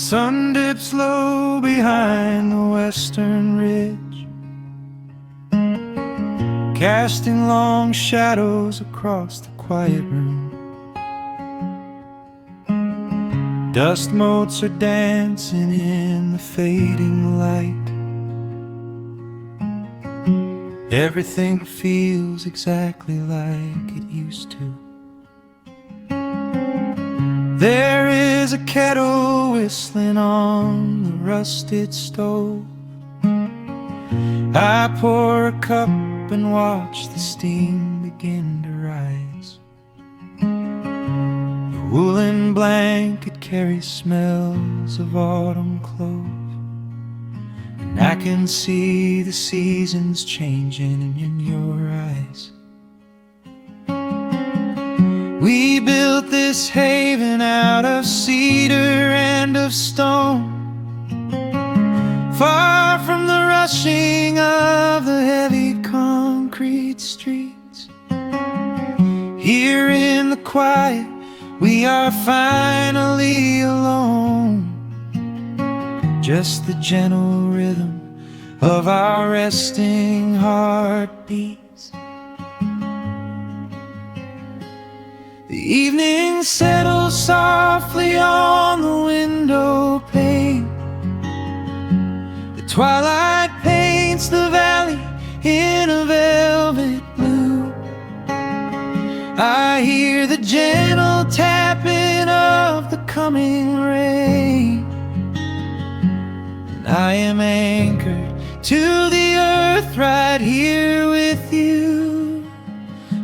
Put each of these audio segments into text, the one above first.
sun dips low behind the western ridge, casting long shadows across the quiet room. Dust motes are dancing in the fading light. Everything feels exactly like it used to. There is a kettle whistling on the rusted stove. I pour a cup and watch the steam begin to rise. The woolen blanket carries smells of autumn clothes, and I can see the seasons changing in your eyes. We built this haven out of cedar and of stone, far from the rushing of the heavy concrete streets. Here in the quiet, we are finally alone. Just the gentle rhythm of our resting heartbeats. The evening settles softly on the window pane. The twilight paints the valley in a velvet blue. I hear the gentle tapping of the coming rain, and I am anchored to the earth right here with you.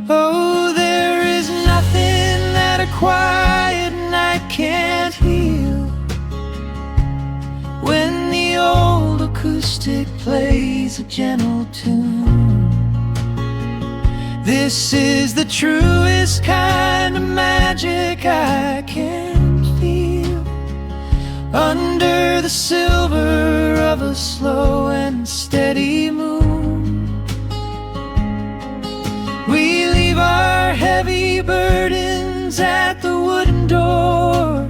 Oh, there is nothing that a quiet night can't heal, when the old acoustic plays a gentle tune. This is the truest kind of magic I can feel, under the silver of a slow and steady moon. We leave our heavy burdens at the wooden door,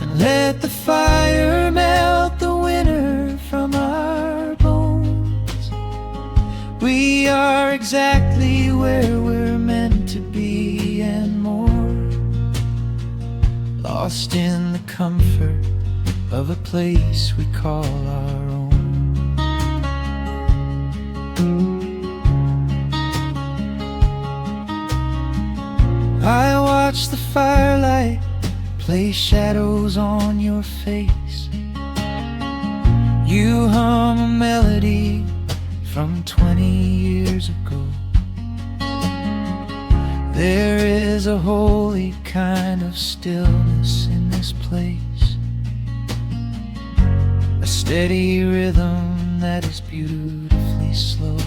and let the fire melt the winter from our bones. We are exactly where we're meant to be and more, lost in the comfort of a place we call our own. I watch the firelight play shadows on your face. You hum a melody from 20 years ago. There is a holy kind of stillness in this place, a steady rhythm that is beautifully slow.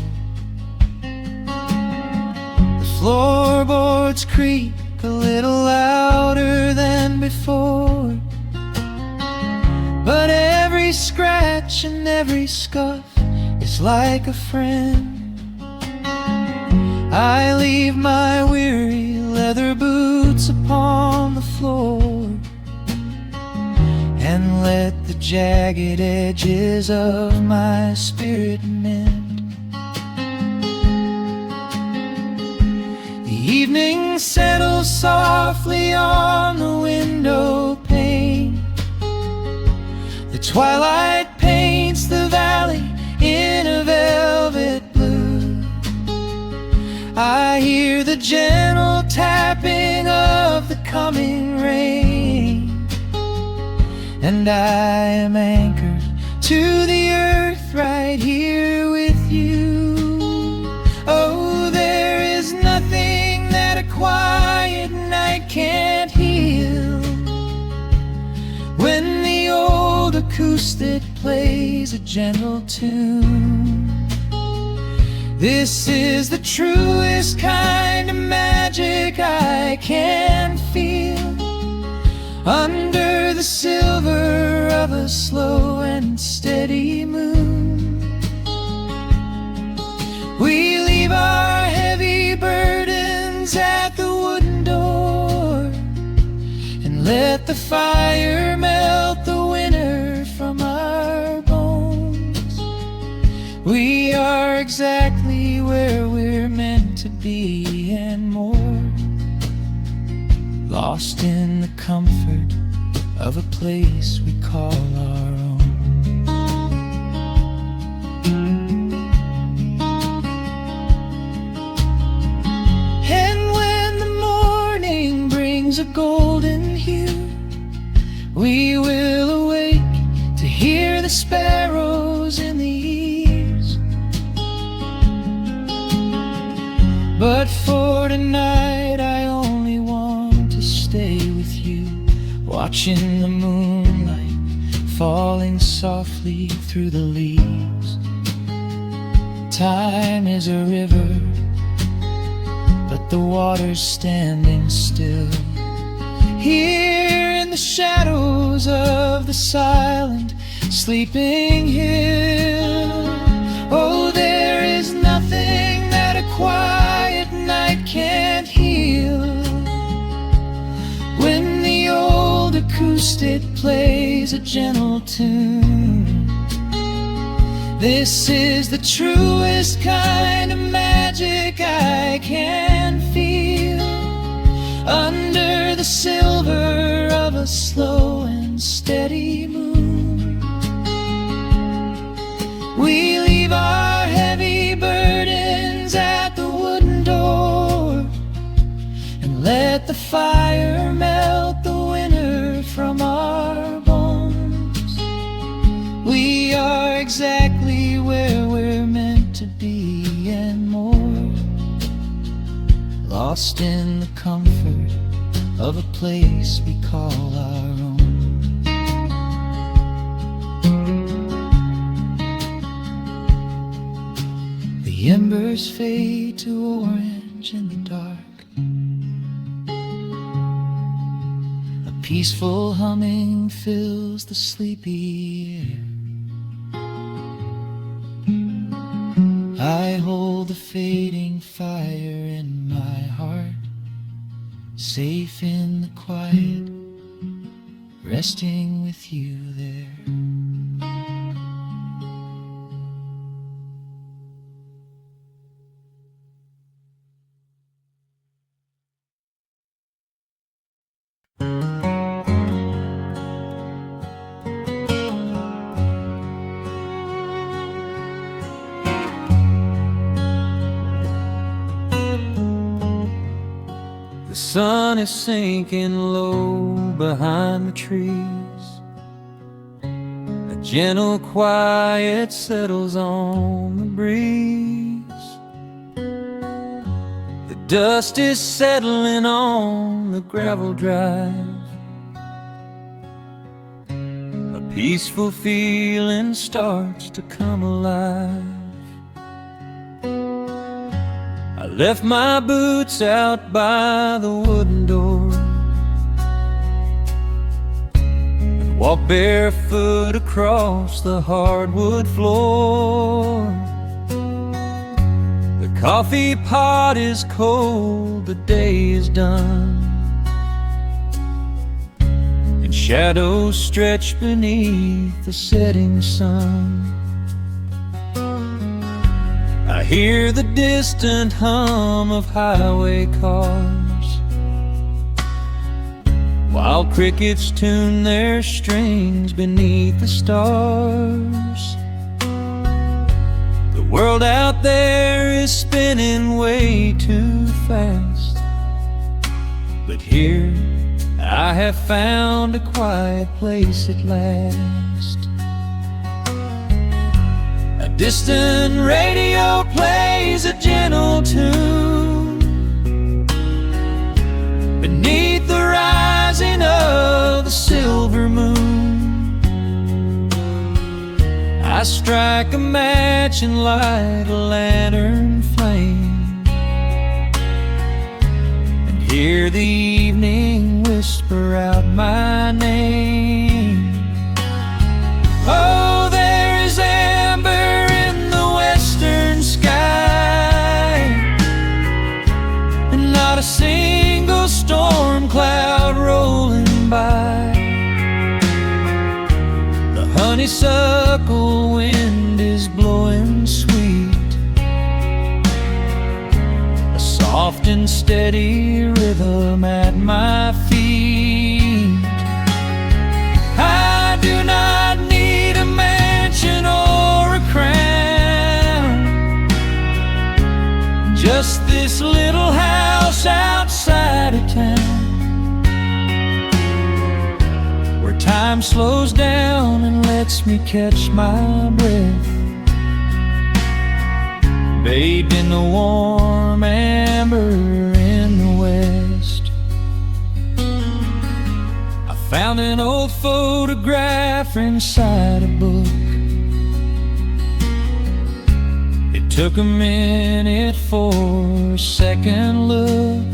The floorboards creak a little louder than before, but every scratch and every scuff is like a friend. I leave my weary leather boots upon the floor, and let the jagged edges of my spirit mend. The evening settles softly on the window pane. The twilight paints the valley in a velvet blue. I hear the gentle tapping of the coming rain, and I am anchored to the earth right here with you. Oh, there is nothing that a quiet night can't heal, when the old acoustic plays a gentle tune. This is the truest kind of magic I can feel, under the silver of a slow and steady moon. We leave our heavy burdens at the wooden door, and let the fire melt the exactly where we're meant to be and more, lost in the comfort of a place we call our own. And when the morning brings a golden hue, we will awake to hear the sparrows in the eaves. But for tonight I only want to stay with you, watching the moonlight falling softly through the leaves. Time is a river, but the water's standing still. Here in the shadows of the silent, sleeping hill. Oh, there is nothing that a quiet night can't heal. When the old acoustic plays a gentle tune, this is the truest kind of magic I can feel. Under the silver of a slow and steady moon, we leave our heavy burdens at the wooden door and let the fire melt the winter from our bones. We are exactly where we're meant to be and more, lost in the comfort of a place we call our own. The embers fade to orange in the dark. A peaceful humming fills the sleepy air. I hold the fading fire in my heart, safe in the quiet, resting with you there. The sun is sinking low behind the trees. A gentle quiet settles on the breeze. The dust is settling on the gravel drive. A peaceful feeling starts to come alive. I left my boots out by the wooden door and walked barefoot across the hardwood floor. The coffee pot is cold, the day is done, and shadows stretch beneath the setting sun. I hear the distant hum of highway cars, while crickets tune their strings beneath the stars. The world out there is spinning way too fast, but here I have found a quiet place at last. A distant radio plays a gentle tune beneath the rising of the silver moon. I strike a match and light a lantern flame, and hear the evening whisper out my name. Oh, there is amber in the western sky, and not a single storm cloud rolling by. The honeysuckle wind is blowing sweet, soft and steady rhythm at my feet. I do not need a mansion or a crown, just this little house outside of town, where time slows down and lets me catch my breath, bathed in the warm amber in the west. I found an old photograph inside a book. It took a minute for a second look.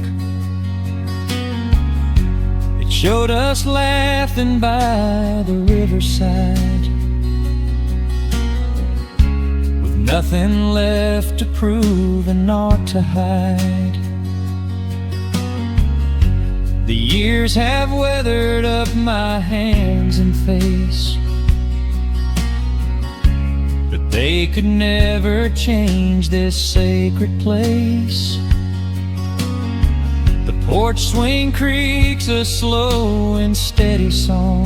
It showed us laughing by the riverside, nothing left to prove and naught to hide. The years have weathered up my hands and face, but they could never change this sacred place. The porch swing creaks a slow and steady song,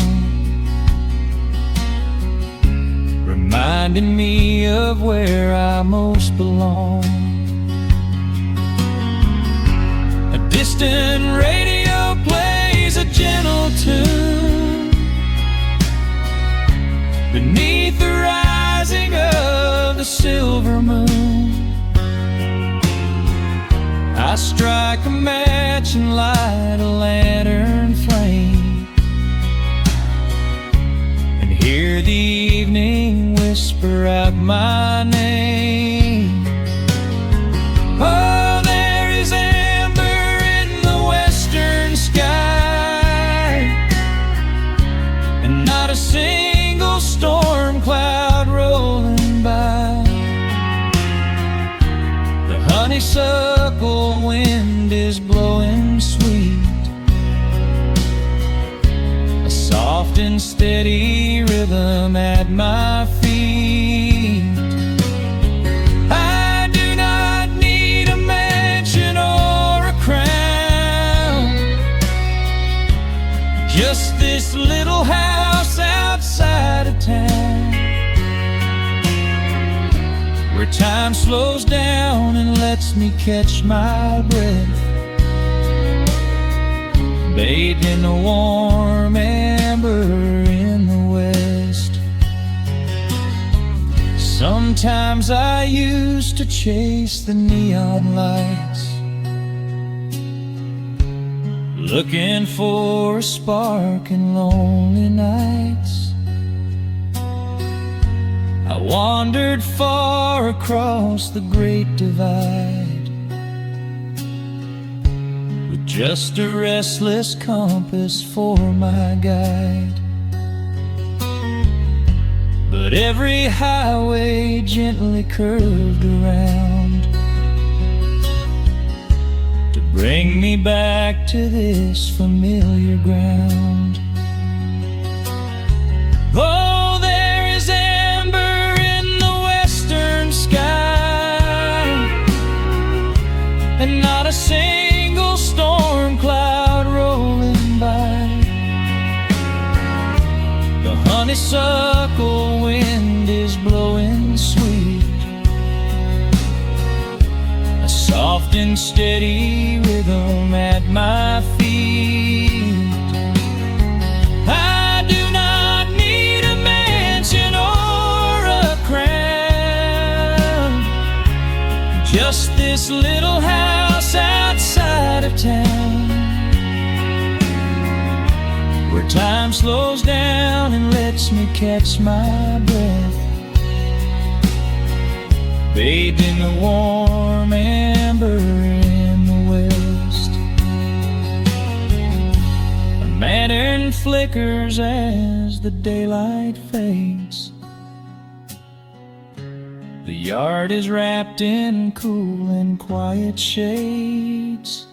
reminding me of where I most belong. A distant radio plays a gentle tune beneath the rising of the silver moon. I strike a match and light a lantern flame, and hear the evening whisper out my name. Oh, there is amber in the western sky, and not a single storm cloud rolling by. The honeysuckle wind is blowing sweet, a soft and steady rhythm at my feet. I do not need a mansion or a crown, just this little house outside of town, where time slows down and lets me catch my breath, bathed in the warm amber in the west. Sometimes I used to chase the neon lights, looking for a spark in lonely nights. I wandered far across the great divide, with just a restless compass for my guide. But every highway gently curved around to bring me back to this familiar ground. Oh, there is amber in the western sky, and not a single storm cloud rolling by. The honeysuckle wind is blowing sweet, a soft and steady rhythm at my feet. I do not need a mansion or a crown, just this little house outside of town, where time slows down and lets me catch my breath, bathed in the warm amber in the west. A lantern flickers as the daylight fades. The yard is wrapped in cool and quiet shades.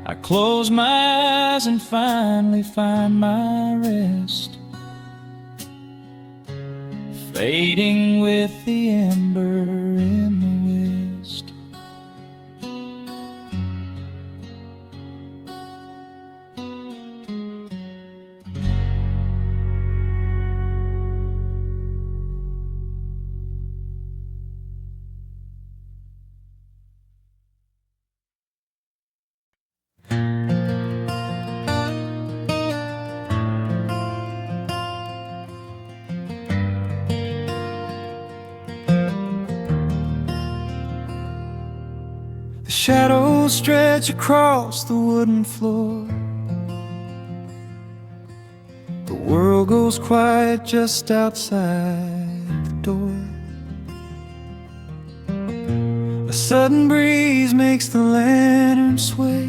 I close my eyes and finally find my rest, fading with the ember in the west. The shadows stretch across the wooden floor. The world goes quiet just outside the door. A sudden breeze makes the lantern sway,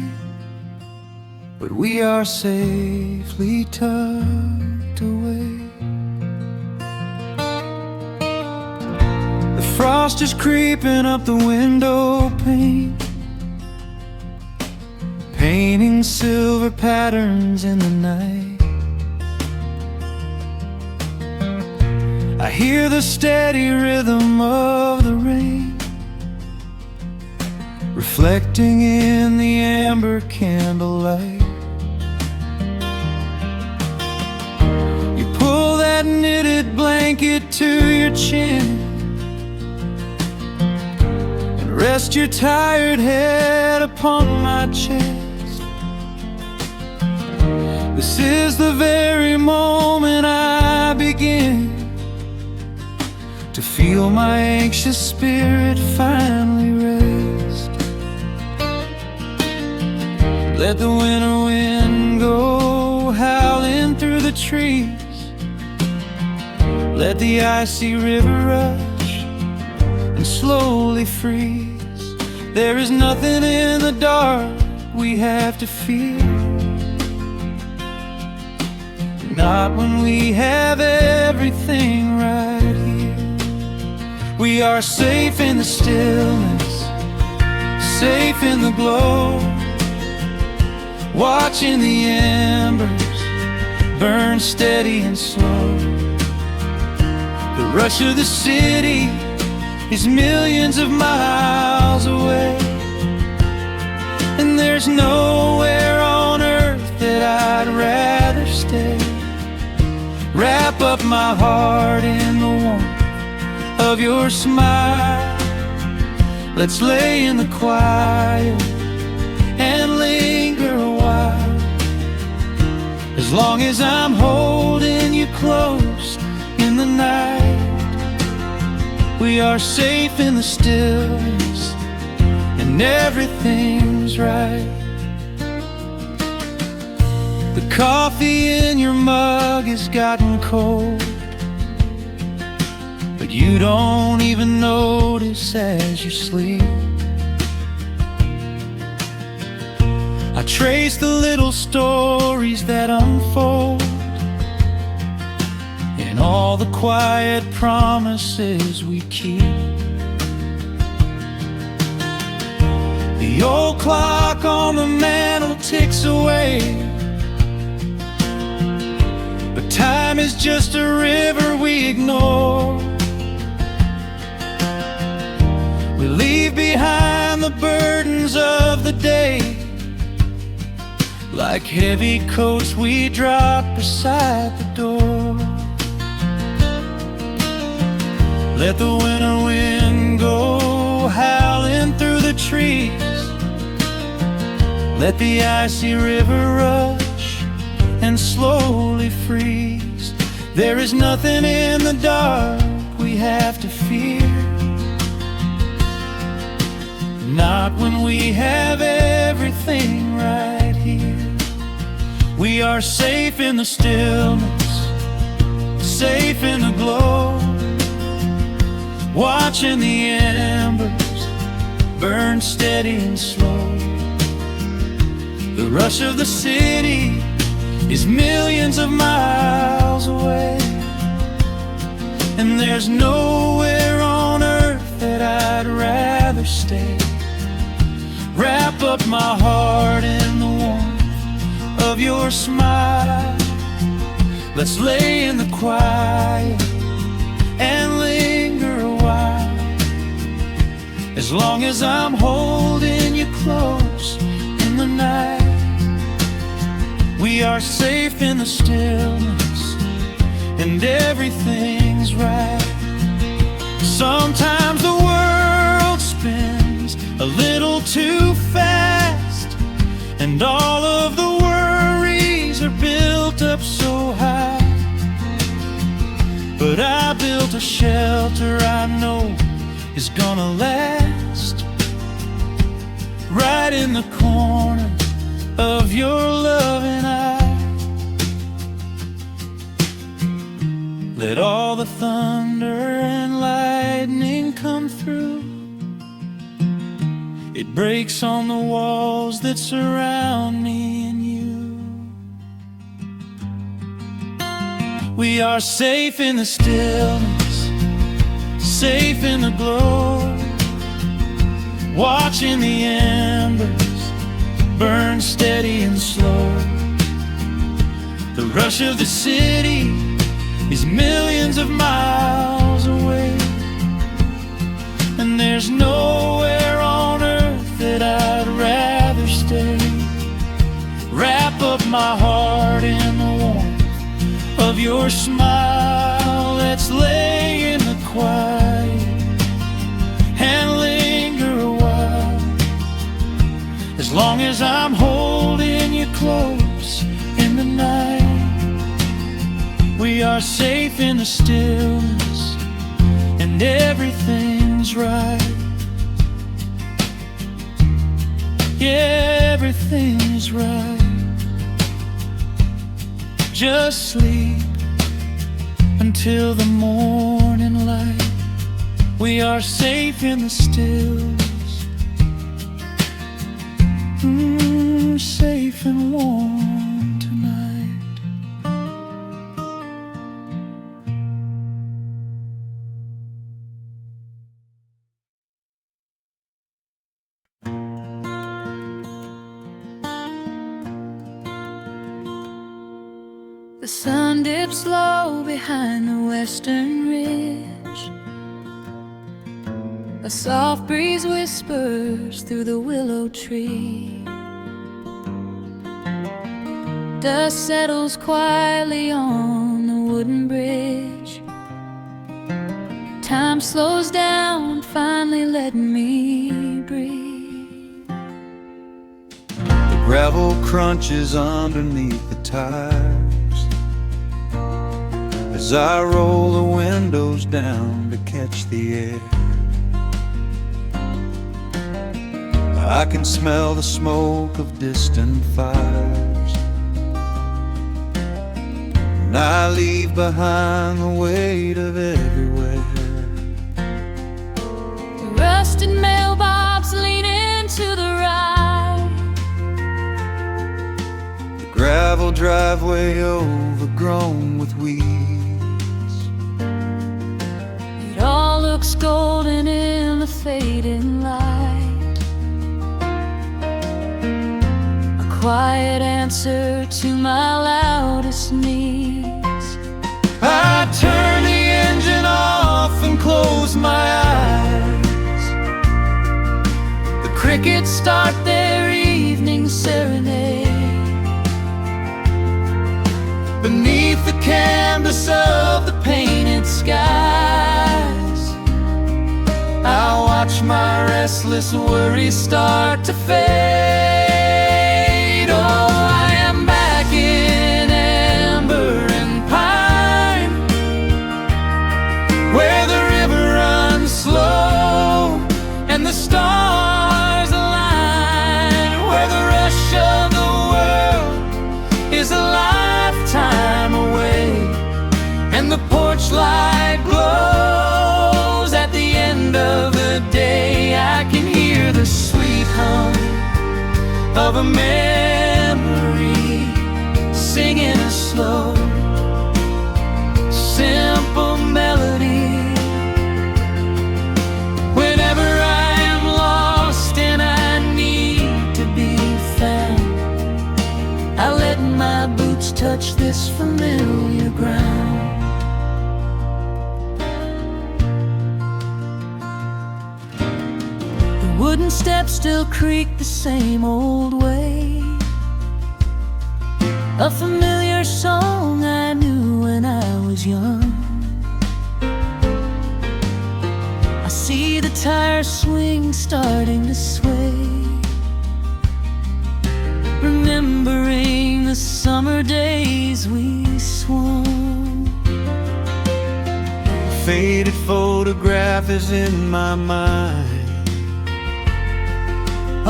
but we are safely tucked away. The frost is creeping up the window pane, painting silver patterns in the night. I hear the steady rhythm of the rain, reflecting in the amber candlelight. You pull that knitted blanket to your chin and rest your tired head upon my chest. This is the very moment I begin to feel my anxious spirit finally rest. Let the winter wind go howling through the trees. Let the icy river rush and slowly freeze. There is nothing in the dark we have to fear, not when we have everything right here. We are safe in the stillness, safe in the glow, watching the embers burn steady and slow. The rush of the city is millions of miles away, and there's nowhere on earth that I'd rather stay. Wrap up my heart in the warmth of your smile. Let's lay in the quiet and linger a while. As long as I'm holding you close in the night, we are safe in the stillness and everything's right. The coffee in your mug has gotten cold, but you don't even notice as you sleep. I trace the little stories that unfold in all the quiet promises we keep. The old clock on the mantel ticks away, but time is just a river we ignore. We leave behind the burdens of the day, like heavy coats we drop beside the door. Let the winter wind go howling through the trees. Let the icy river rush and slowly freeze. There is nothing in the dark we have to fear, not when we have everything right here. We are safe in the stillness, safe in the glow, watching the embers burn steady and slow. The rush of the city is millions of miles away, and there's nowhere on earth that I'd rather stay. Wrap up my heart in the warmth of your smile. Let's lay in the quiet and linger a while. As long as I'm holding you close in the night, we are safe in the stillness and everything's right. Sometimes the world spins a little too fast, and all of the worries are built up so high. But I built a shelter I know is gonna last. in the corner of your loving eye. Let all the thunder and lightning come through. It breaks on the walls that surround me and you. We are safe in the stillness, safe in the glow, watching the embers burn steady and slow. The rush of the city is millions of miles away, and there's nowhere on earth that I'd rather stay. Wrap up my heart in the warmth of your smile. Let's lay in the quiet and linger a while. As long as I'm holding you close in the night, we are safe in the stillness, and everything's right. Yeah, everything's right. Just sleep until the morning light. We are safe in the stillness, safe and warm tonight. The sun dips low behind the western ridge. A soft breeze whispers through the willow tree. Dust settles quietly on the wooden bridge. Time slows down, finally letting me breathe. The gravel crunches underneath the tires as I roll the windows down to catch the air. I can smell the smoke of distant fires, and I leave behind the weight of everywhere. The rusted mailbox leaning to the right. The gravel driveway overgrown with weeds. It all looks golden in the fading light. Quiet answer to my loudest needs. I turn the engine off and close my eyes. The crickets start their evening serenade. Beneath the canvas of the painted skies, I watch my restless worries start to fade. Oh, I am back in amber and pine, where the river runs slow and the stars align, where the rush of the world is a lifetime away, and the porch light glows at the end of the day. I can hear the sweet hum of a memory singing a slow, simple melody. Whenever I am lost and I need to be found, I let my boots touch this familiar ground. The wooden steps still creak the same old way. A familiar song I knew when I was young. I see the tire swing starting to sway, remembering the summer days we swung. A faded photograph is in my mind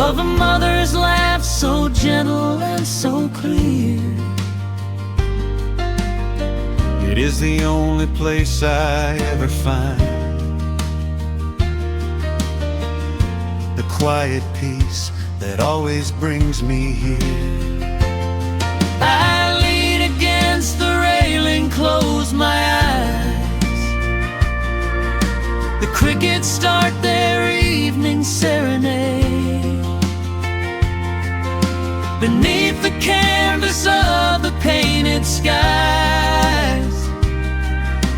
of a mother's laugh, so gentle and so clear. It is the only place I ever find the quiet peace that always brings me here. I lean against the railing, close my eyes. The crickets start their evening serenade. Beneath the canvas of the painted skies,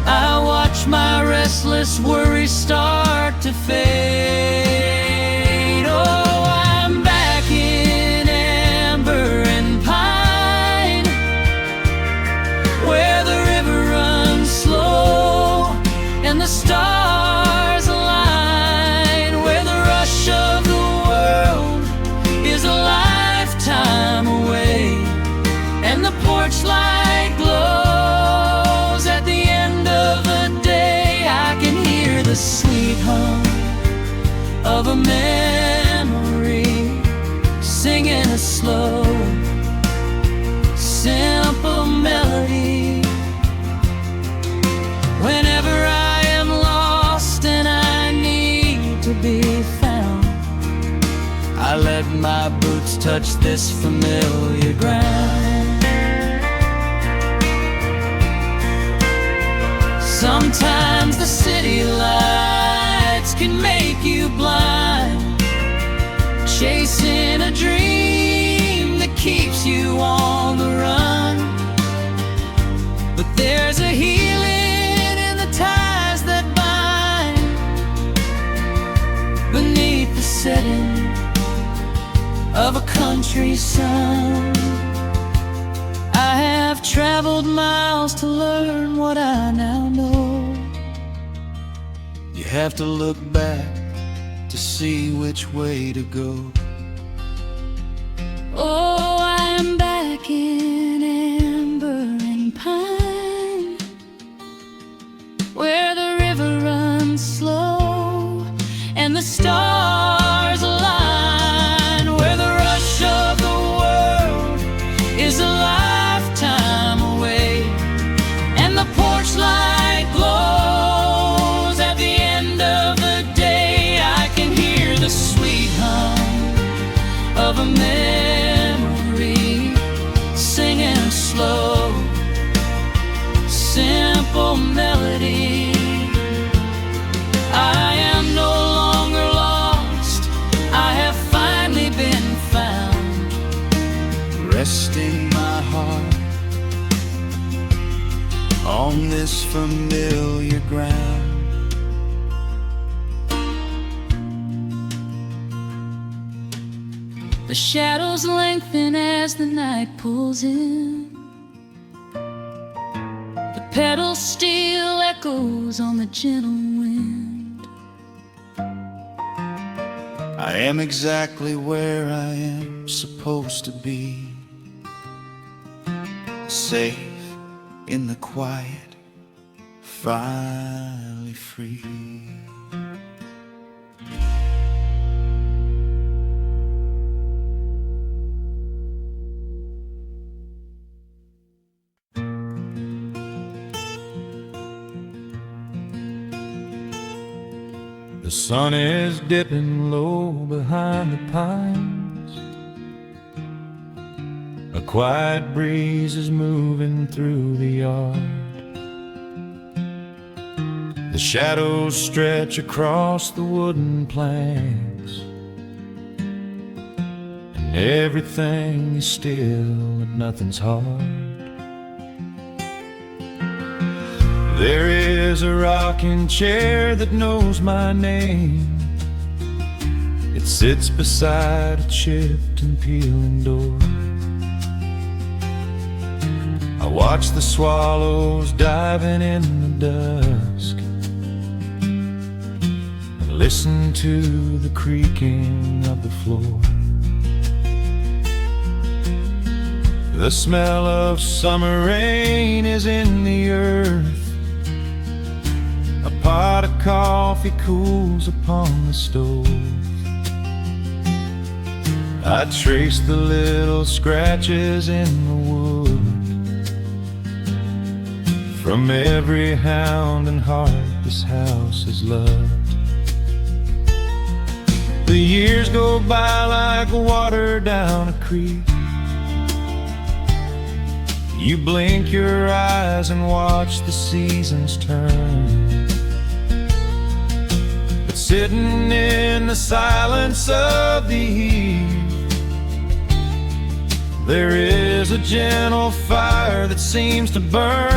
I watch my restless worries start to fade. Oh, I'm back in amber and pine, where the river runs slow and the stars align, where the rush of the world is a lifetime away, and the porch light glows at the end of the day. I can hear the sweet hum of a memory, singing a slow, simple melody. Whenever I am lost and I need to be found, I let my boots touch this familiar ground. Sometimes the city lights can make you blind, chasing a dream that keeps you on the run. But there's a healing in the ties that bind beneath the setting of a country sun. I have traveled miles to learn what I now know. You have to look back to see which way to go. Oh, I am back in amber and pine, where the river runs slow and the stars align, where the rush of the world is a lifetime away, and the porch light glows at the end of the day. I can hear the sweet hum of a memory, singing a slow, simple melody. I am no longer lost, I have finally been found, resting my heart on this familiar ground. The shadows lengthen as the night pulls in. The pedal steel echoes on the gentle wind. I am exactly where I am supposed to be, safe in the quiet, finally free. The sun is dipping low behind the pines. A quiet breeze is moving through the yard. The shadows stretch across the wooden planks, and everything is still and nothing's hard. There is a rocking chair that knows my name. It sits beside a chipped and peeling door. I watch the swallows diving in the dusk and listen to the creaking of the floor. The smell of summer rain is in the earth. A pot of coffee cools upon the stove. I trace the little scratches in the wood from every hound and heart this house has loved. The years go by like water down a creek. You blink your eyes and watch the seasons turn. But sitting in the silence of the eve, there is a gentle fire that seems to burn.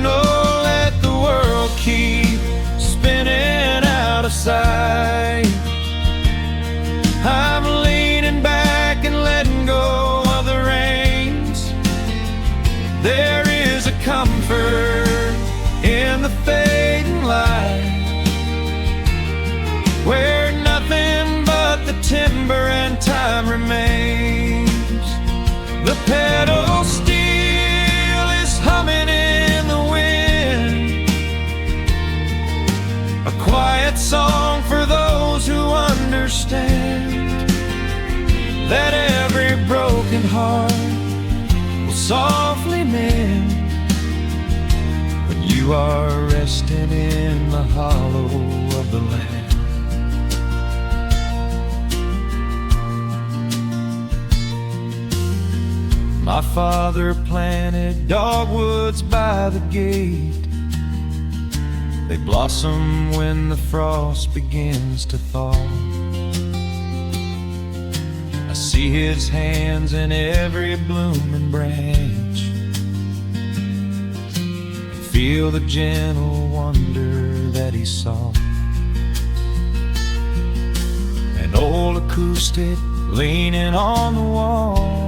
Oh, let the world keep spinning out of sight. I'm leaning back and letting go of the reins. There is a comfort in the fading light, where nothing but the timber and time remains. The pedal steel is humming in the wind, a quiet song for those who understand that every broken heart will softly mend when you are resting in the hollow of the land. My father planted dogwoods by the gate. They blossom when the frost begins to thaw. I see his hands in every blooming branch, and feel the gentle wonder that he saw. An old acoustic leaning on the wall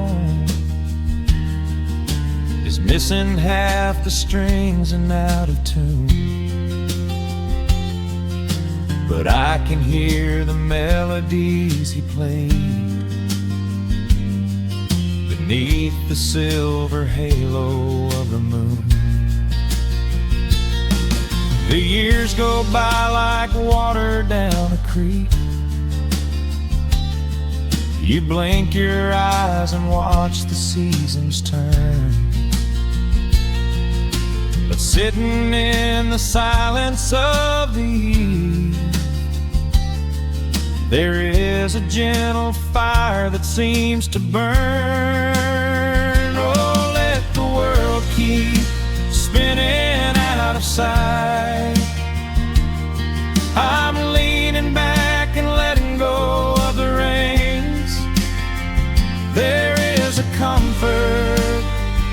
is missing half the strings and out of tune, but I can hear the melodies he played beneath the silver halo of the moon. The years go by like water down a creek. You blink your eyes and watch the seasons turn. But sitting in the silence of the eve, there is a gentle fire that seems to burn. Oh, let the world keep spinning out of sight. I'm leaning back and letting go of the reins. There is a comfort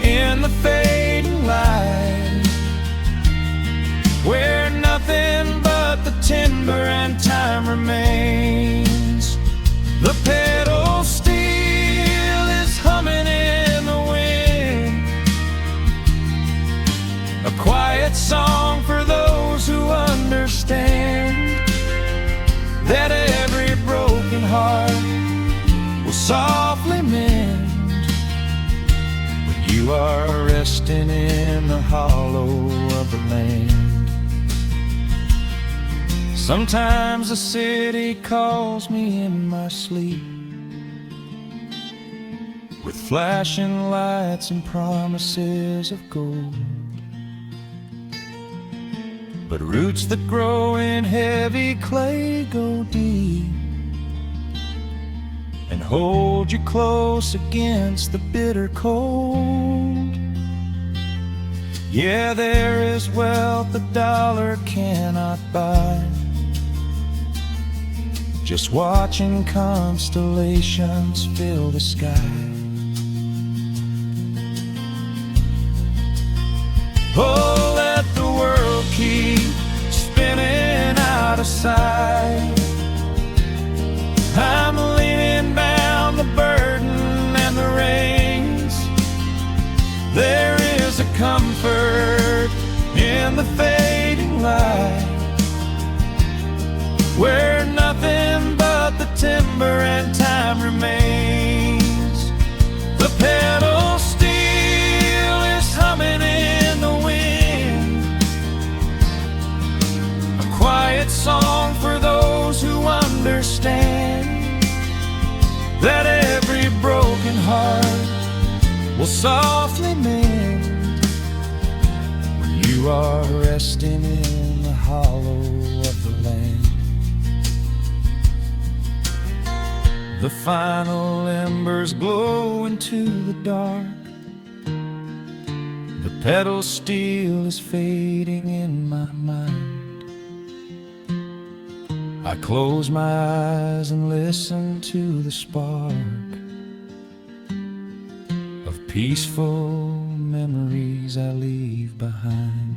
in the fading light, where nothing but the timber and time remains. The pedal steel is humming in the wind, a quiet song for those who understand that every broken heart will softly mend when you are resting in the hollow of the land. Sometimes the city calls me in my sleep, with flashing lights and promises of gold, but roots that grow in heavy clay go deep and hold you close against the bitter cold. Yeah, there is wealth a dollar cannot buy, just watching constellations fill the sky. Oh, let the world keep spinning out of sight. I'm laying down the burden and the reins. There is a comfort in the fading light, where nothing but the timber and time remains. The pedal steel is humming in the wind, a quiet song for those will softly mend when you are resting in the hollow of the land. The final embers glow into the dark. The pedal steel is fading in my mind. I close my eyes and listen to the spark of peaceful memories I leave behind.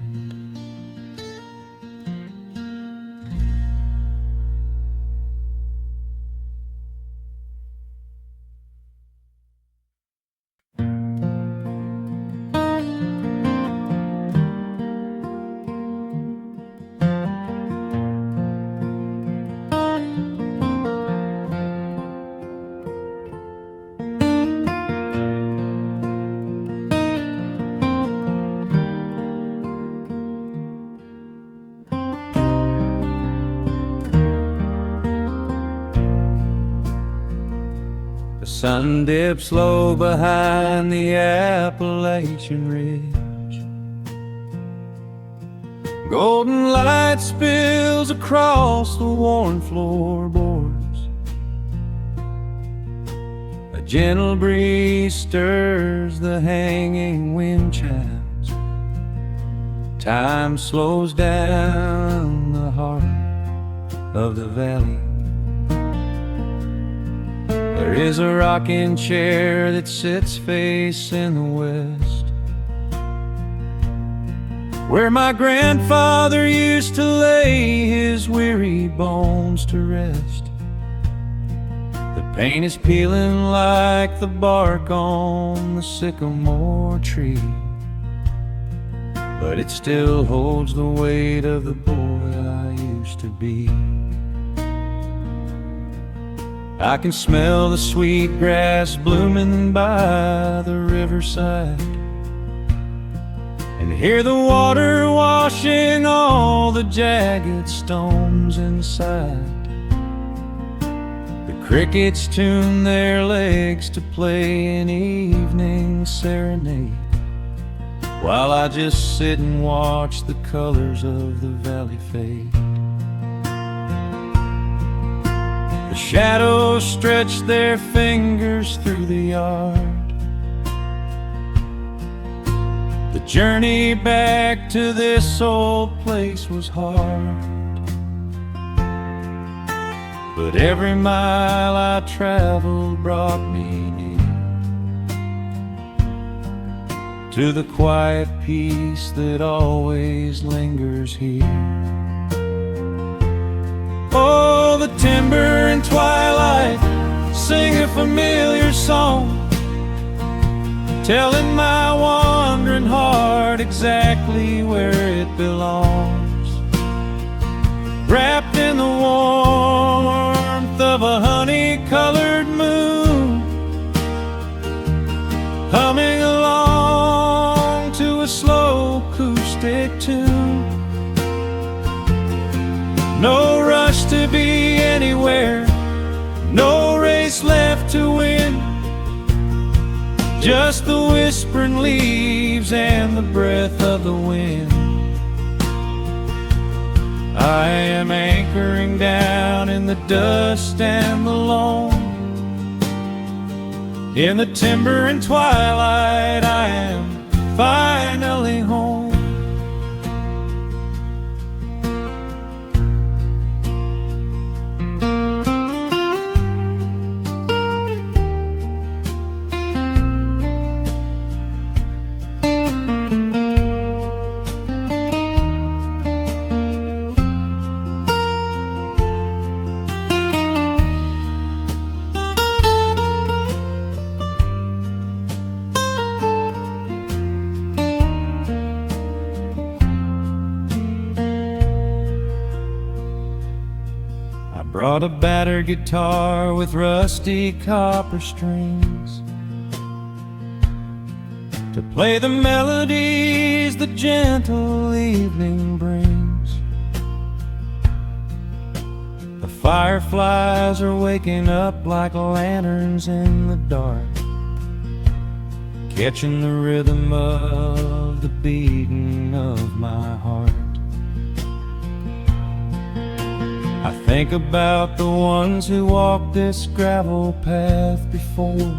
The sun dips low behind the Appalachian Ridge. Golden light spills across the worn floorboards. A gentle breeze stirs the hanging wind chimes. Time slows down the heart of the valley. There is a rocking chair that sits facing the west, where my grandfather used to lay his weary bones to rest. The paint is peeling like the bark on the sycamore tree, but it still holds the weight of the boy I used to be. I can smell the sweet grass blooming by the riverside, and hear the water washing all the jagged stones inside. The crickets tune their legs to play an evening serenade, while I just sit and watch the colors of the valley fade. The shadows stretch their fingers through the yard. The journey back to this old place was hard, but every mile I traveled brought me near to the quiet peace that always lingers here. Oh, the timber and twilight sing a familiar song, telling my wandering heart exactly where it belongs. Wrapped in the warmth of a honey-colored moon, humming along to a slow acoustic tune. No rush to be anywhere, no race left to win, just the whispering leaves and the breath of the wind. I am anchoring down in the dust and the loam. In the timber and twilight I am finally home. Brought a battered guitar with rusty copper strings to play the melodies the gentle evening brings. The fireflies are waking up like lanterns in the dark, catching the rhythm of the beating of my heart. I think about the ones who walked this gravel path before,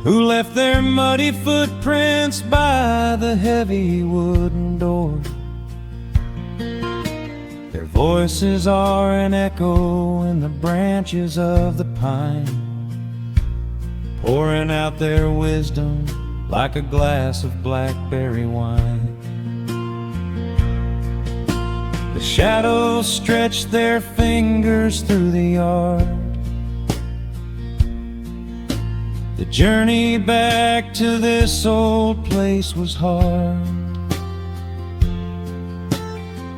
who left their muddy footprints by the heavy wooden door. Their voices are an echo in the branches of the pine, pouring out their wisdom like a glass of blackberry wine. The shadows stretch their fingers through the yard. The journey back to this old place was hard,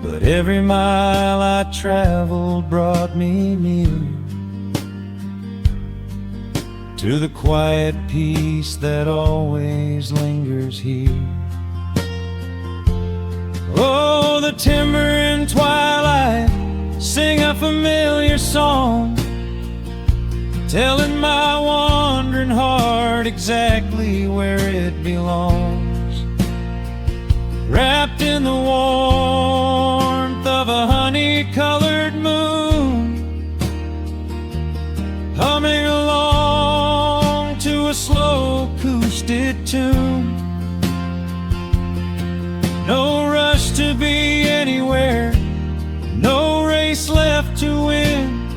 but every mile I traveled brought me near to the quiet peace that always lingers here. Oh, the timber and twilight sing a familiar song, telling my wandering heart exactly where it belongs. Wrapped in the warmth of a honey-colored moon, humming along to a slow acoustic tune. No rush to be anywhere, no race left to win,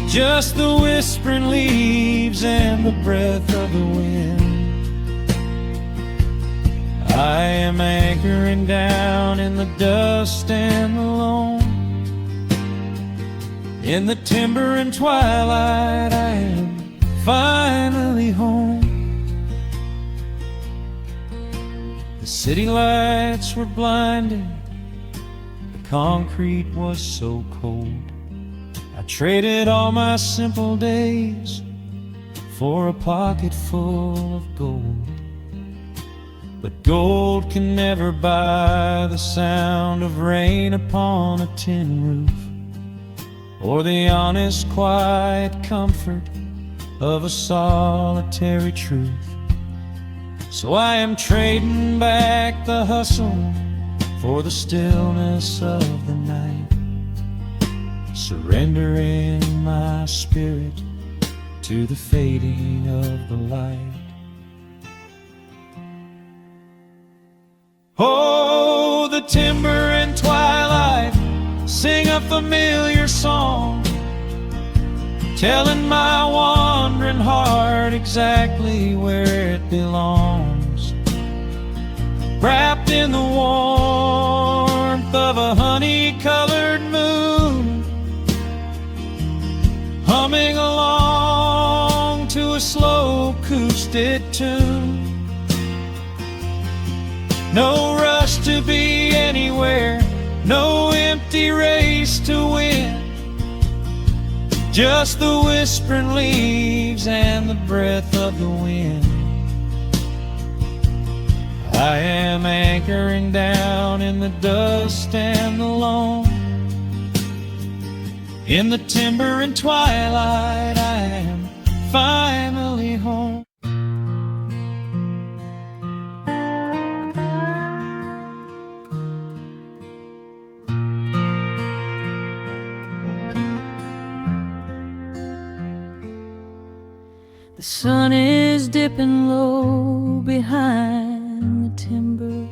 just the whispering leaves and the breath of the wind. I am anchoring down in the dust and the loam. In the timber and twilight I am finally home. The city lights were blinding, the concrete was so cold. I traded all my simple days for a pocket full of gold. But gold can never buy the sound of rain upon a tin roof, or the honest, quiet comfort of a solitary truth. So I am trading back the hustle for the stillness of the night, surrendering my spirit to the fading of the light. Oh, the timber and twilight sing a familiar song, telling my wandering heart exactly where it belongs. Wrapped in the warmth of a honey-colored moon, humming along to a slow acoustic tune. No rush to be anywhere, no empty race to win, just the whispering leaves and the breath of the wind. I am anchoring down in the dust and the loam. In the timber and twilight I am finally home. The sun is dipping low behind the timber.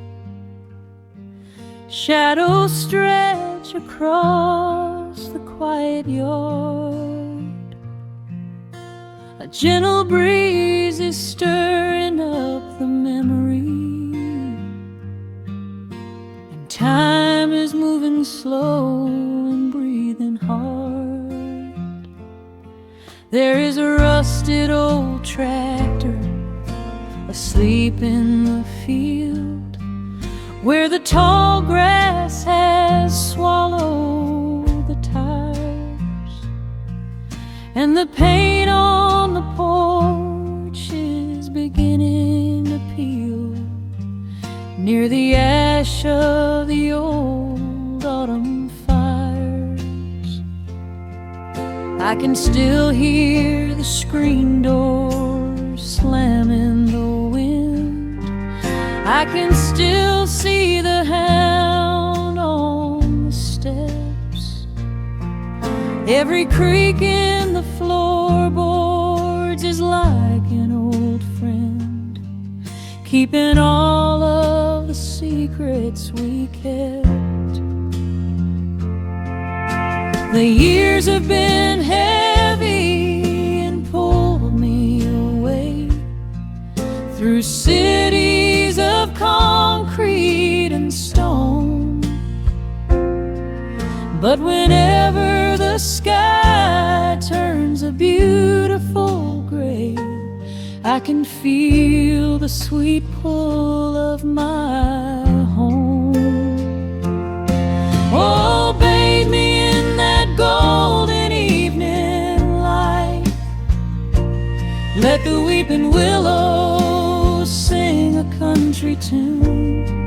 Shadows stretch across the quiet yard. A gentle breeze is stirring up the memory, and time is moving slow and breathing hard. There is a rusted old tractor asleep in the field, where the tall grass has swallowed the tires, and the paint on the porch is beginning to peel near the ash of the old autumn fires. I can still hear the screen door slamming the wind. I can still see the hound on the steps. Every creak in the floorboards is like an old friend, keeping all of the secrets we kept. The years have been heavy and pulled me away through cities of concrete and stone. But whenever the sky turns a beautiful gray, I can feel the sweet pull of my home. Oh, bathe me in that golden evening light. Let the weeping willows sing a country tune.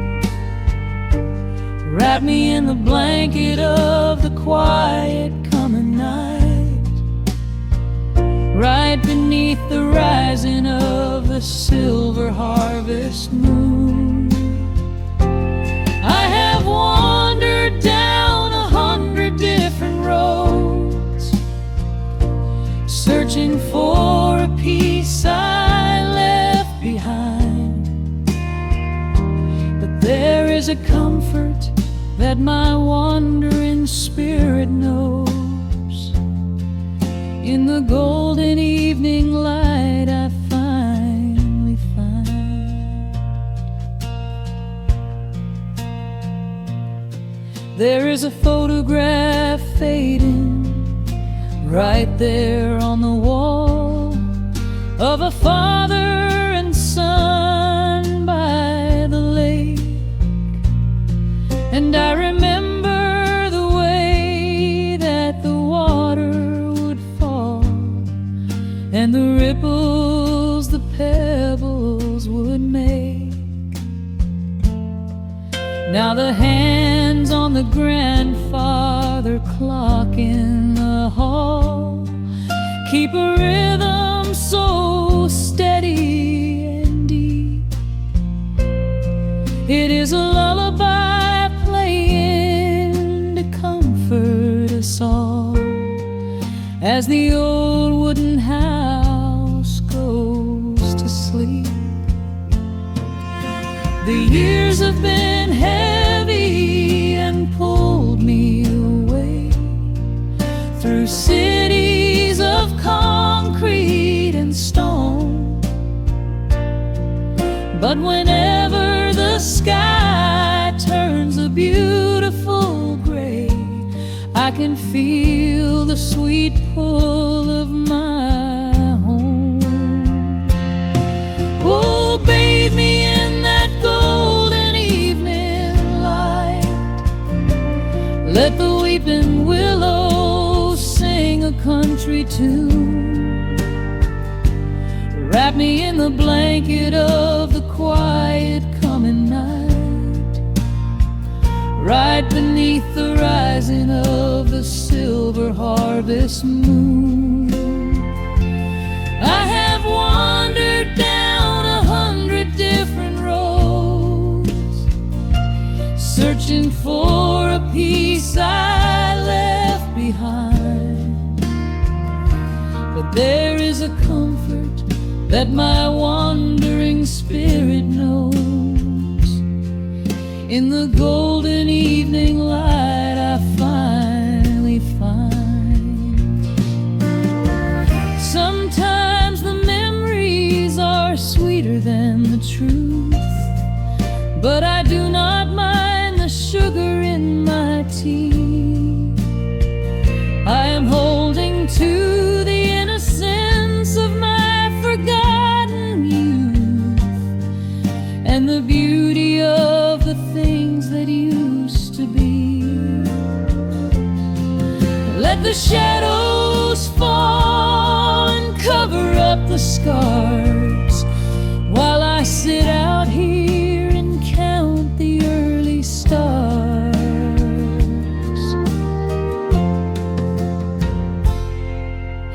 Wrap me in the blanket of the quiet coming night, right beneath the rising of the silver harvest moon. I have wandered down 100 different roads, searching for a piece I left behind. But there is a comfort that my wandering spirit knows. In the golden evening light I finally find. There is a photograph fading right there on the wall of a father and son by the lake. And I remember the way that the water would fall, and the ripples the pebbles would make. Now the hands on the grandfather clock in the hall keep a rhythm so steady and deep. It is a lullaby playing to comfort us all as the old wooden house goes to sleep. The years have been heavy and pulled me away through cities of concrete and stone. But whenever the sky turns a beautiful gray, I can feel the sweet pull of my home. Oh, bathe me in that golden evening light. Let the weeping willows sing a country tune. Wrap me in the blanket of the quiet coming night, right beneath the rising of the silver harvest moon. I have wandered down 100 different roads, searching for a piece I left behind. But there is a comfort that my wandering spirit knows. In the golden evening light I finally find. Sometimes the memories are sweeter than the truth, but I do not mind the sugar in my tea. I am holding to the innocence of my forgotten youth and the beauty of the things that used to be. Let the shadows fall and cover up the scars while I sit out here and count the early stars.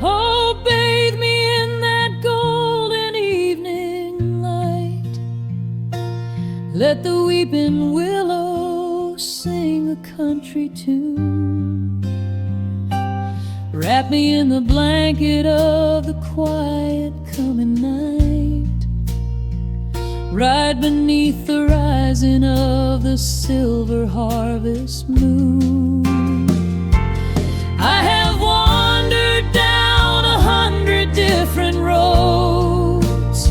Oh, bathe me in that golden let the weeping willow sing a country tune. Wrap me in the blanket of the quiet coming night, right beneath the rising of the silver harvest moon. I have wandered down 100 different roads,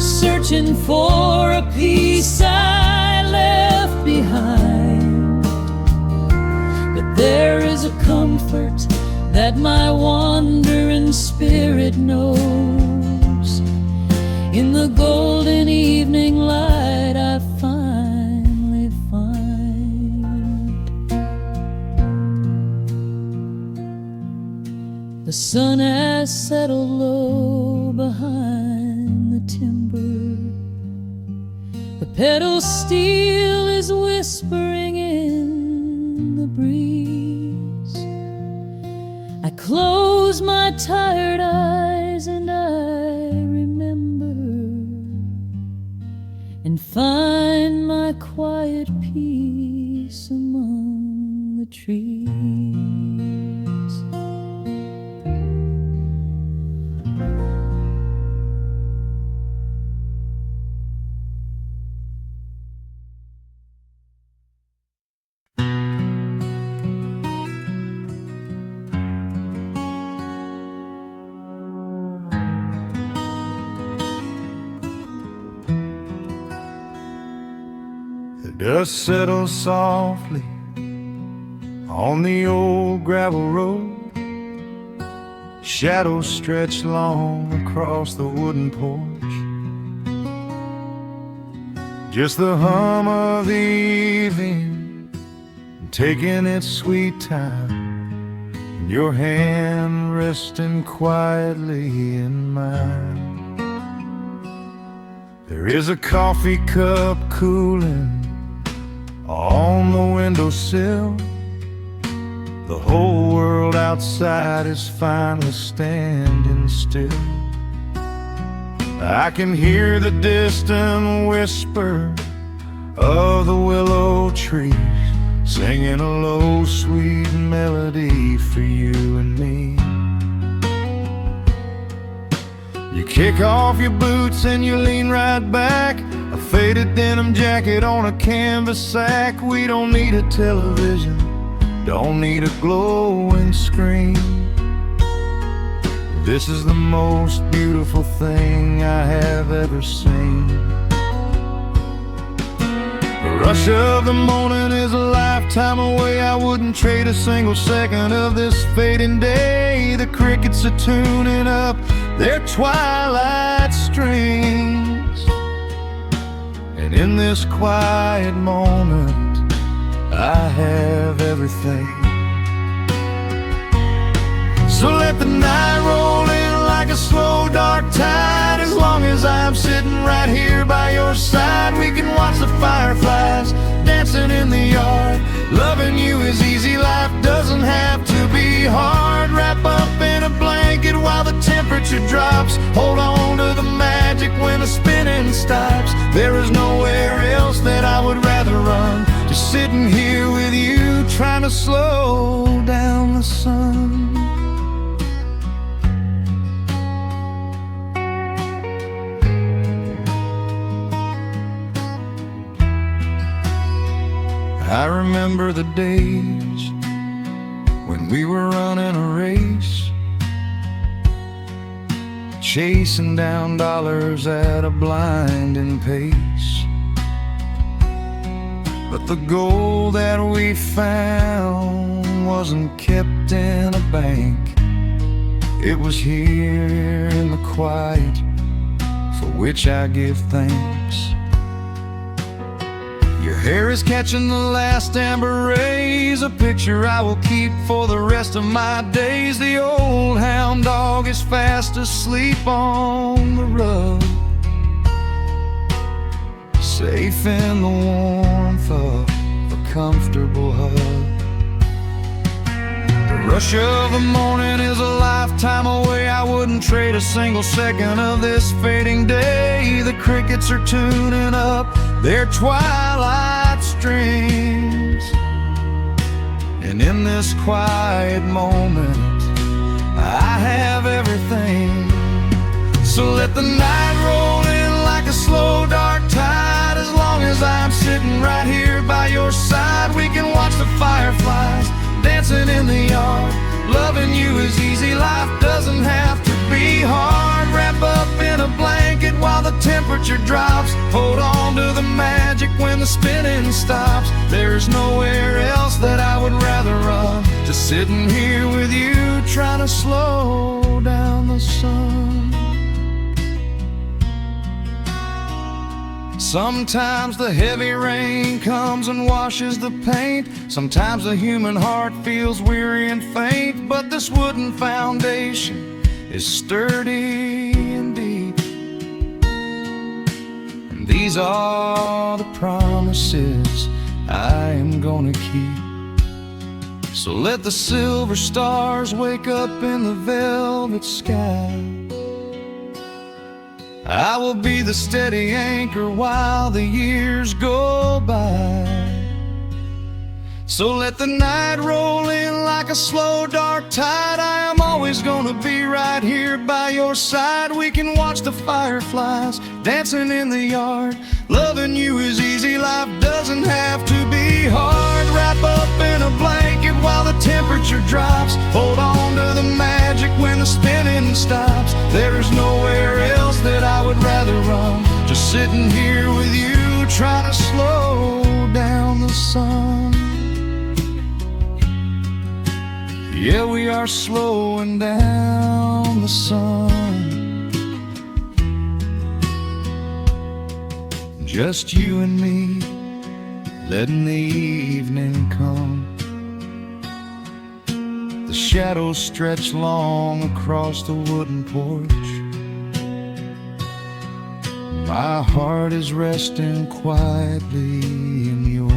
searching for a peace I left behind. But there is a comfort that my wandering spirit knows. In the golden evening light I finally find. The sun has settled low behind the timber. The pedal steel is whispering in the breeze. I close my tired eyes and I remember, and find my quiet peace among the trees. The dust settles softly on the old gravel road. Shadows stretch long across the wooden porch. Just the hum of the evening taking its sweet time, and your hand resting quietly in mine. There is a coffee cup cooling on the windowsill. The whole world outside is finally standing still. I can hear the distant whisper of the willow trees, singing a low, sweet melody for you and me. You kick off your boots and you lean right back, a faded denim jacket on a canvas sack. We don't need a television, don't need a glowing screen. This is the most beautiful thing I have ever seen. The rush of the morning is a lifetime away. I wouldn't trade a single second of this fading day. The crickets are tuning up their twilight strings, and in this quiet moment I have everything. So let the night roll in like a slow dark tide. As long as I'm sitting right here by your side, we can watch the fireflies dancing in the yard. Loving you is easy, life doesn't have to be hard. Wrap up in a blanket while the temperature drops. Hold on to the magic when the spinning stops. There is nowhere else that I would rather run, just sitting here with you, trying to slow down the sun. I remember the days when we were running a race, chasing down dollars at a blinding pace. But the gold that we found wasn't kept in a bank. It was here in the quiet, for which I give thanks. Your hair is catching the last amber rays, a picture I will keep for the rest of my days. The old hound dog is fast asleep on the rug, safe in the warmth of a comfortable hug. The rush of the morning is a lifetime away. I wouldn't wouldn't trade a single second of this fading day. The crickets are tuning up their twilight strings, and in this quiet moment I have everything. So let the night roll in like a slow dark tide. As long as I'm sitting right here by your side, we can watch the fireflies dancing in the yard. Loving you is easy, life doesn't have to be hard. Wrap up in a blanket while the temperature drops. Hold on to the magic when the spinning stops. There's nowhere else that I would rather run. Just sitting here with you, trying to slow down the sun. Sometimes the heavy rain comes and washes the paint. Sometimes the human heart feels weary and faint. But this wooden foundation is sturdy and deep, and these are the promises I am gonna keep. So let the silver stars wake up in the velvet sky. I will be the steady anchor while the years go by. So let the night roll in like a slow dark tide. I am always gonna be right here by your side. We can watch the fireflies dancing in the yard. Loving you is easy, life doesn't have to be hard. Wrap up in a blanket while the temperature drops. Hold on to the magic when the spinning stops. There's nowhere else that I would rather run. Just sitting here with you, trying to slow down the sun. Yeah, we are slowing down the sun. Just you and me, letting the evening come. The shadows stretch long across the wooden porch. My heart is resting quietly in yours.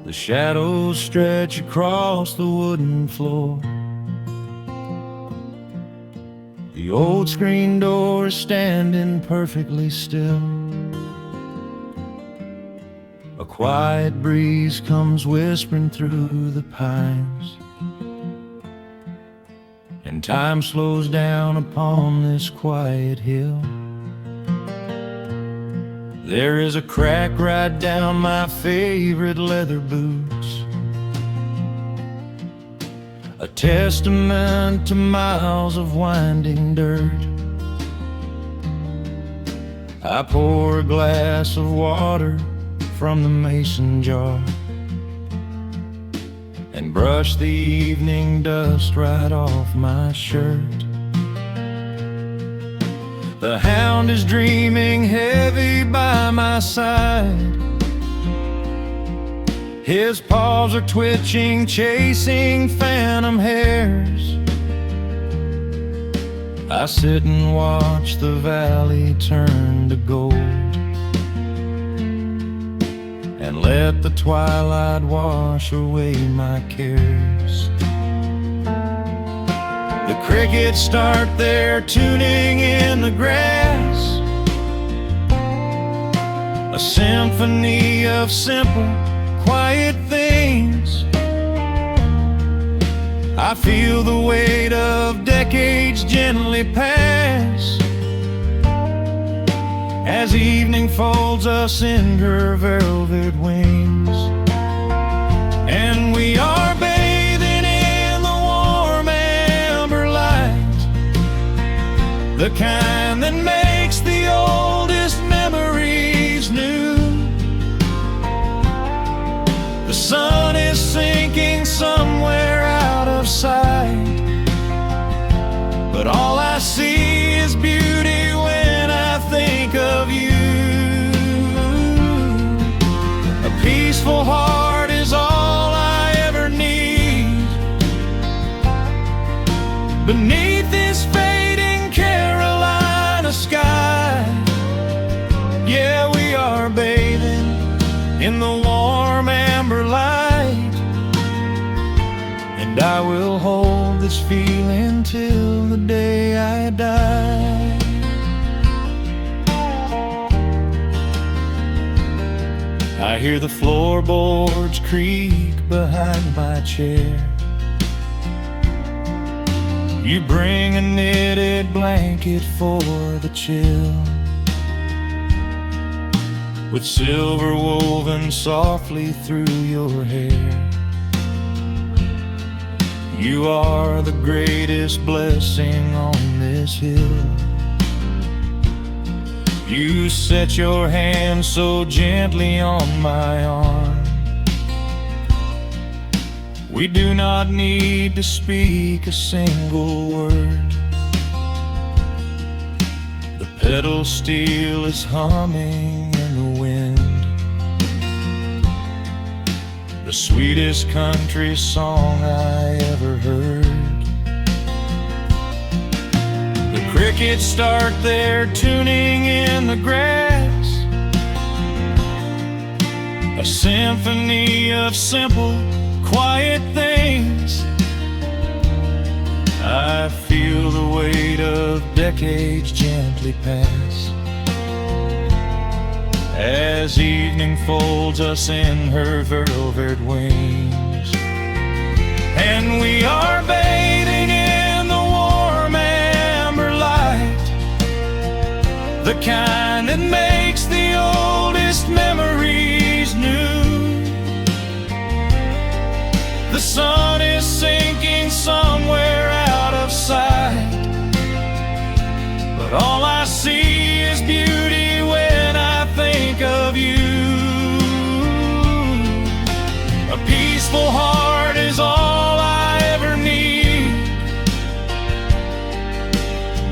The shadows stretch across the wooden floor. The old screen door is standing perfectly still. A quiet breeze comes whispering through the pines, and time slows down upon this quiet hill. There is a crack right down my favorite leather boots, a testament to miles of winding dirt. I pour a glass of water from the mason jar and brush the evening dust right off my shirt. The hound is dreaming heavy by my side. His paws are twitching, chasing phantom hares. I sit and watch the valley turn to gold, and let the twilight wash away my cares. The crickets start their tuning in the grass, a symphony of simple, quiet things. I feel the weight of decades gently pass, as evening folds us in her velvet wings. And we are bathing in the warm amber light, the kind that makes the oldest memories new. The sun is sinking somewhere out of sight, but all I see is beauty when I think of you. A peaceful heart is all the warm amber light, and I will hold this feeling till the day I die. I hear the floorboards creak behind my chair. You bring a knitted blanket for the chill, with silver woven softly through your hair. You are the greatest blessing on this hill. You set your hand so gently on my arm. We do not need to speak a single word. The pedal steel is humming in the wind, the sweetest country song I ever heard. The crickets start their tuning in the grass, a symphony of simple, quiet things. I feel the weight of decades gently pass, as evening folds us in her velvet wings. And we are bathing in the warm amber light, the kind that makes the oldest memories new. The sun is sinking somewhere out of sight, but all I see is beauty when I think of you. A peaceful heart is all I ever need.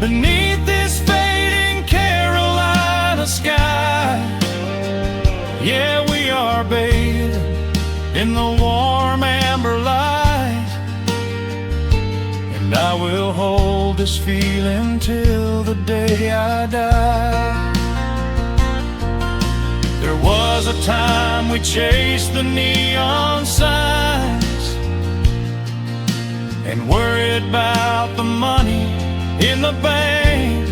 Beneath this fading Carolina sky, yeah, we are bathing in the warm amber light, and I will hold this feeling till the day I die. There was a time we chased the neon signs and worried about the money in the bank,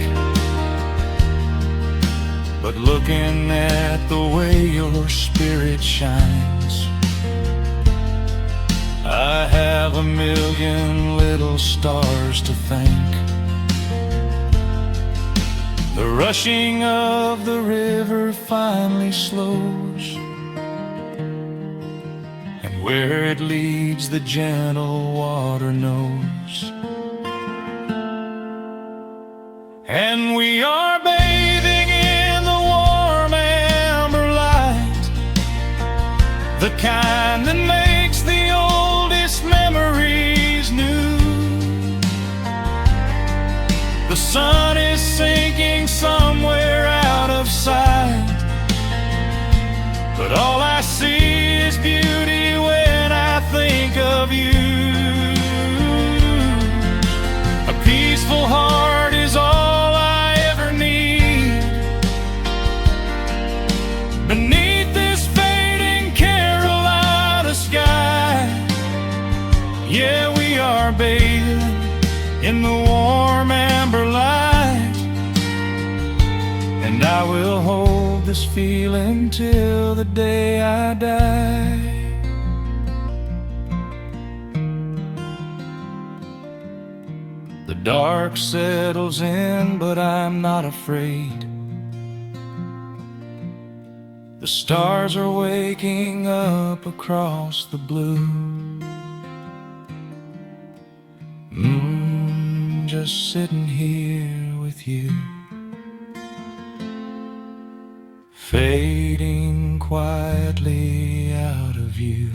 but looking at the way your spirit shines, I have a million little stars to thank. The rushing of the river finally slows, and where it leads the gentle water knows. And we are bathing in the warm amber light, the kind that makes the oldest memories new. The sun is sinking somewhere out of sight, but all I see is beauty when I think of you. A peaceful heart is all I ever need. Beneath this fading Carolina sky, yeah, we are bathing in the warm amber light, and I will hold this feeling till the day I die. The dark settles in, but I'm not afraid. The stars are waking up across the blue. Just sitting here with you, fading quietly out of view.